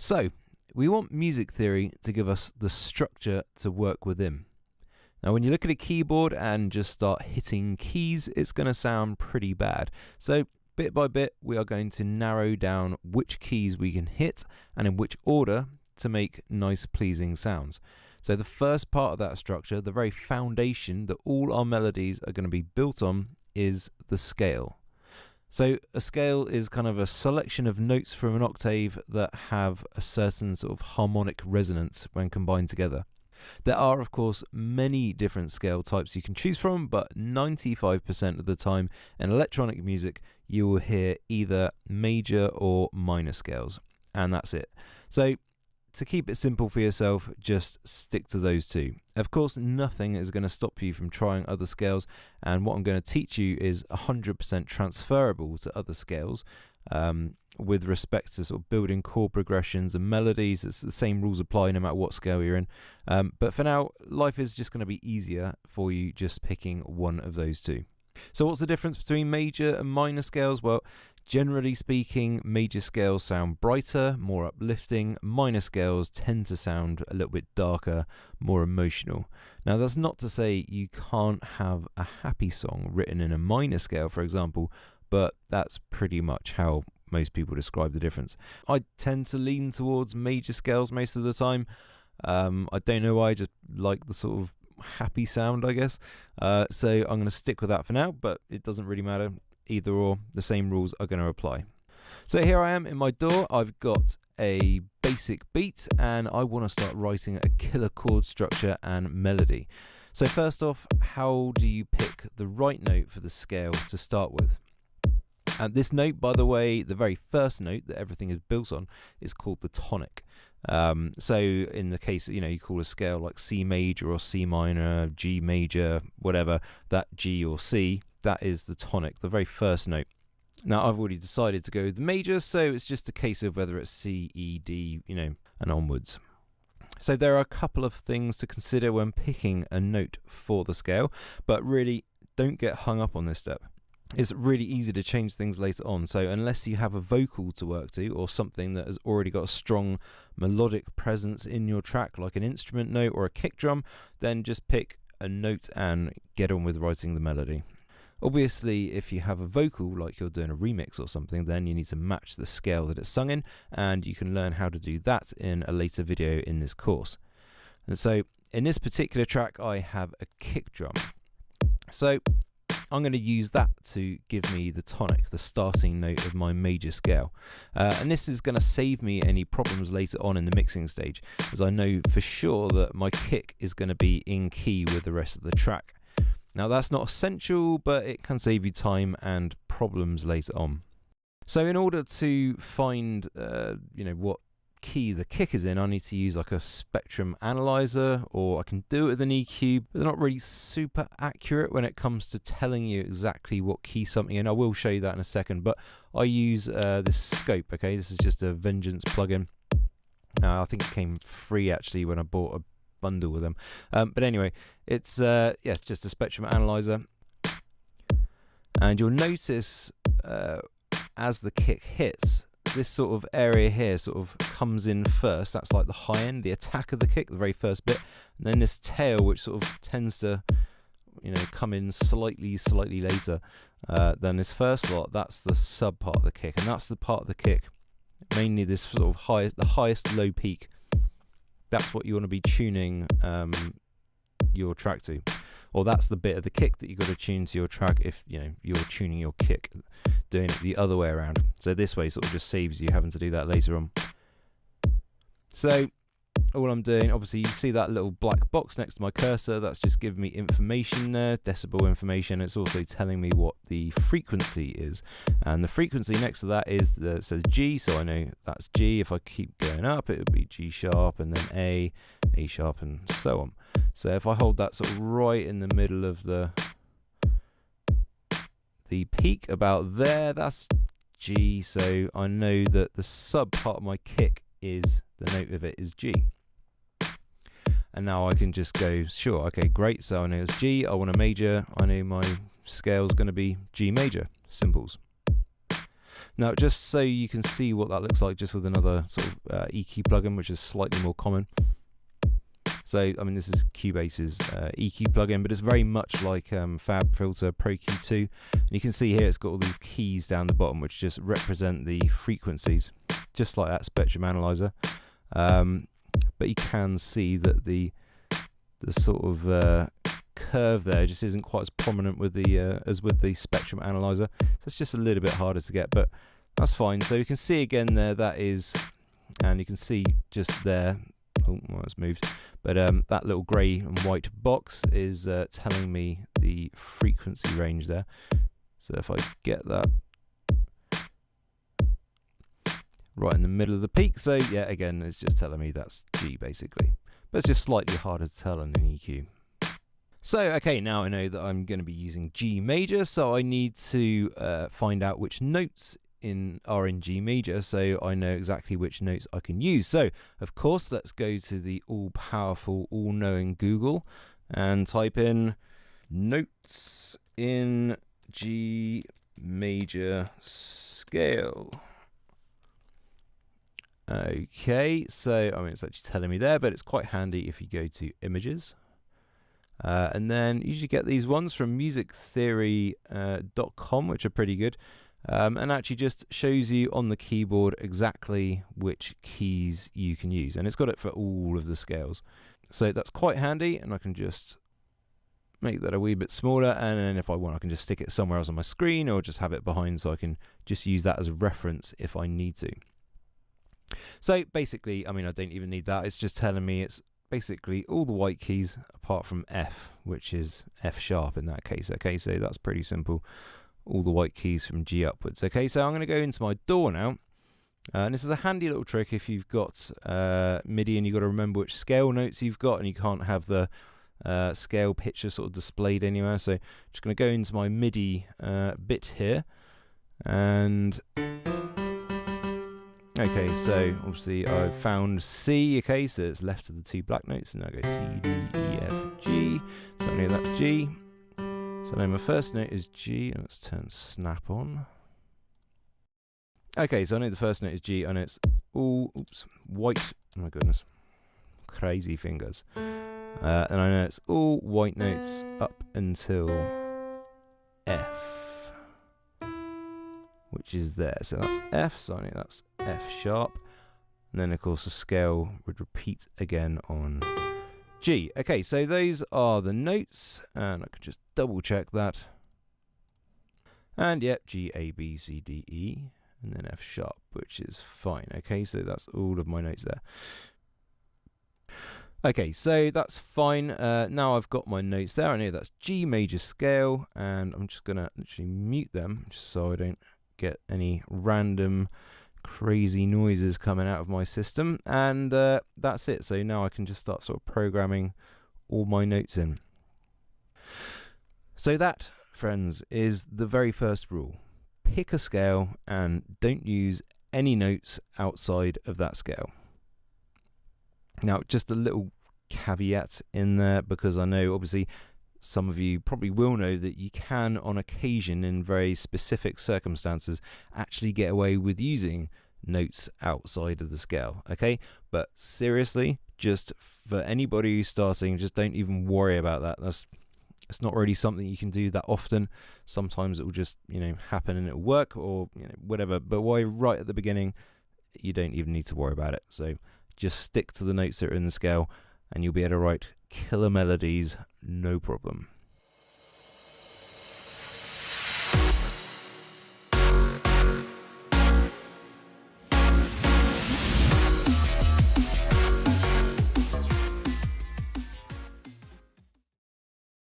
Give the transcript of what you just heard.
So, we want music theory to give us the structure to work within. Now, when you look at a keyboard and just start hitting keys, it's going to sound pretty bad. So, bit by bit, we are going to narrow down which keys we can hit and in which order to make nice, pleasing sounds. So, the first part of that structure, the very foundation that all our melodies are going to be built on, is the scale. So a scale is kind of a selection of notes from an octave that have a certain sort of harmonic resonance when combined together. There are, of course, many different scale types you can choose from, but 95% of the time in electronic music you will hear either major or minor scales, and that's it. So to keep it simple for yourself, just stick to those two. Of course, nothing is going to stop you from trying other scales, and what I'm going to teach you is 100% transferable to other scales with respect to sort of building chord progressions and melodies. It's the same rules apply no matter what scale you're in. But for now, life is just going to be easier for you just picking one of those two. So what's the difference between major and minor scales? Well, generally speaking, major scales sound brighter, more uplifting. Minor scales tend to sound a little bit darker, more emotional. Now, that's not to say you can't have a happy song written in a minor scale, for example, but that's pretty much how most people describe the difference. I tend to lean towards major scales most of the time. I don't know why, I just like the sort of happy sound, I guess. So I'm going to stick with that for now, but it doesn't really matter. Either or, the same rules are going to apply. So here I am in my DAW. I've got a basic beat and I want to start writing a killer chord structure and melody. So first off, how do you pick the right note for the scale to start with? And this note, by the way, the very first note that everything is built on is called the tonic. So in the case, you call a scale like C major or C minor, G major, whatever, that G or C, that is the tonic, the very first note. Now, I've already decided to go with the major, so it's just a case of whether it's C, E, D, and onwards. So there are a couple of things to consider when picking a note for the scale, but really don't get hung up on this step. It's really easy to change things later on, so unless you have a vocal to work to or something that has already got a strong melodic presence in your track, like an instrument note or a kick drum, then just pick a note and get on with writing the melody. Obviously, if you have a vocal, like you're doing a remix or something, then you need to match the scale that it's sung in, and you can learn how to do that in a later video in this course. And so, in this particular track, I have a kick drum. So, I'm going to use that to give me the tonic, the starting note of my major scale. And this is going to save me any problems later on in the mixing stage, as I know for sure that my kick is going to be in key with the rest of the track. Now, that's not essential, but it can save you time and problems later on. So in order to find what key the kick is in, I need to use like a spectrum analyzer, or I can do it with an EQ, but they're not really super accurate when it comes to telling you exactly what key something in. I will show you that in a second, but I use this scope. Okay, this is just a Vengeance plugin. I think it came free actually when I bought a bundle with them, but anyway, it's just a spectrum analyzer, and you'll notice as the kick hits, this sort of area here sort of comes in first. That's like the high end, the attack of the kick, the very first bit, and then this tail, which sort of tends to come in slightly later than this first lot. That's the sub part of the kick, and that's the part of the kick, mainly this sort of the highest low peak. That's what you want to be tuning your track to, or that's the bit of the kick that you've got to tune to your track if you're tuning your kick, doing it the other way around. So this way sort of just saves you having to do that later on. So all I'm doing, obviously you see that little black box next to my cursor, that's just giving me information there, decibel information. It's also telling me what the frequency is, and the frequency next to that is it says G, so I know that's G. If I keep going up, it would be G sharp, and then A sharp, and so on. So if I hold that sort of right in the middle of the peak about there, that's G, so I know that the sub part of my kick is, the note of it is G. And now I can just go, sure, okay, great, so I know it's G, I want a major, I know my scale's going to be G major, simples. Now, just so you can see what that looks like just with another sort of EQ plugin, which is slightly more common. So, I mean, this is Cubase's EQ plugin, but it's very much like FabFilter Pro Q2. And you can see here it's got all these keys down the bottom, which just represent the frequencies, just like that spectrum analyzer. But you can see that the sort of curve there just isn't quite as prominent with the as with the spectrum analyzer. So it's just a little bit harder to get, but that's fine. So you can see again there, that is, and you can see just there, oh, well, it's moved, but that little grey and white box is telling me the frequency range there. So if I get that right in the middle of the peak, so yeah, again, it's just telling me that's G basically, but it's just slightly harder to tell on an EQ. So, okay, now I know that I'm going to be using G major, so I need to find out which notes are in G major, so I know exactly which notes I can use. So, of course, let's go to the all-powerful, all-knowing Google and type in notes in G major scale. Okay, so, I mean, it's actually telling me there, but it's quite handy if you go to images. And then you usually get these ones from musictheory.com, which are pretty good, and actually just shows you on the keyboard exactly which keys you can use, and it's got it for all of the scales. So that's quite handy, and I can just make that a wee bit smaller, and then if I want I can just stick it somewhere else on my screen or just have it behind so I can just use that as a reference if I need to. So basically, I mean, I don't even need that, it's just telling me it's basically all the white keys apart from F, which is F sharp in that case. Okay, so that's pretty simple. All the white keys from G upwards. Okay, so I'm going to go into my DAW now. And this is a handy little trick if you've got MIDI and you've got to remember which scale notes you've got and you can't have the scale picture sort of displayed anywhere. So I'm just going to go into my MIDI bit here. And okay, so obviously I've found C, okay, so it's left of the two black notes, and I go C, D, E, F, G, so I know that's G. So now my first note is G, and let's turn snap on. Okay, so I know the first note is G, I know it's all, white, oh my goodness, crazy fingers. And I know it's all white notes up until F, which is there. So that's F, so I know that's F sharp. And then of course the scale would repeat again on G. Okay, so those are the notes, and I could just double check that. And yep, G, A, B, C, D, E, and then F sharp, which is fine. Okay, so that's all of my notes there. Okay, so that's fine. Now I've got my notes there. I know that's G major scale, and I'm just gonna literally mute them just so I don't get any random crazy noises coming out of my system, and that's it. So now I can just start sort of programming all my notes in. So that, friends, is the very first rule. Pick a scale and don't use any notes outside of that scale. Now, just a little caveat in there, because I know obviously some of you probably will know that you can, on occasion, in very specific circumstances, actually get away with using notes outside of the scale, okay? But seriously, just for anybody who's starting, just don't even worry about that. It's not really something you can do that often. Sometimes it will just, happen and it'll work, or whatever. But why right at the beginning, you don't even need to worry about it. So just stick to the notes that are in the scale, and you'll be able to write killer melodies, no problem.